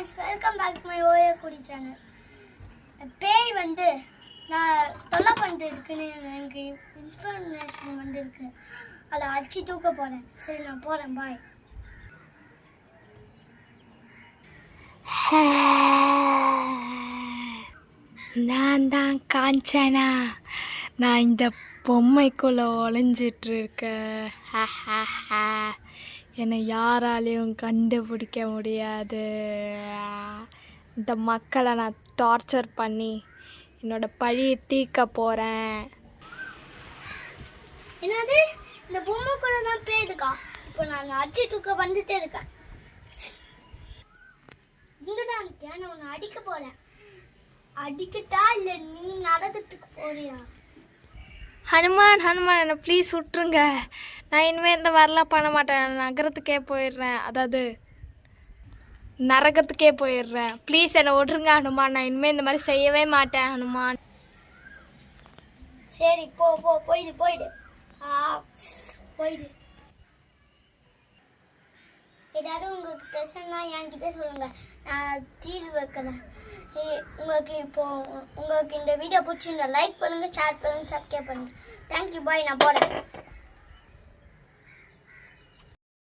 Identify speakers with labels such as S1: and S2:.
S1: friends, welcome back to my Oya Kudi channel. பேய் வந்து நான் தொல்லை பண்ணிட்டு இருக்குன்னு எனக்கு இன்ஃபர்மேஷன் வந்துருக்கு. அதை அடிச்சு தூக்க போகிறேன். சரி நான் போகிறேன், பாய்.
S2: நான் தான் காஞ்சனா. நான் இந்த பொம்மைக்குள்ளே ஒளிஞ்சிட்டு இருக்கேன். என்னை யாராலையும் கண்டுபிடிக்க முடியாது. இந்த மக்களை நான் டார்ச்சர் பண்ணி என்னோட பழியை தீர்க்க போகிறேன்.
S1: என்னது, இந்த பொம்மைக்குள்ள தான் பேய் இருக்கா? இப்போ நான் அடிச்சு தூக்க வந்துட்டே இருக்கேன். இங்கதான் இருக்கேன். நான் உன்னை அடிக்க போகிறேன். அடிக்கட்டா இல்லை நீ நரகத்துக்கு போறியா?
S2: ஹனுமான் என்னை ப்ளீஸ் விட்டுருங்க. நான் இனிமேல் இந்த வரலாம் பண்ண மாட்டேன். நான் நகரத்துக்கே போயிடுறேன், அதாவது நரகத்துக்கே போயிடுறேன். ப்ளீஸ் என்னை விட்டுருங்க ஹனுமான். நான் இனிமேல் இந்த மாதிரி செய்யவே மாட்டேன் ஹனுமான்.
S1: சரி போயிடு போயிடு. ஏதாவது உங்களுக்கு பிரச்சனை என்கிட்ட சொல்லுங்க, நான் தீர்வு வைக்கிறேன். உங்களுக்கு இந்த வீடியோ பிடிச்சிருந்தா லைக் பண்ணுங்க, ஷேர் பண்ணுங்க, சப்ஸ்கிரைப் பண்ணுங்க. தேங்க்யூ, பாய். நான் போறேன்.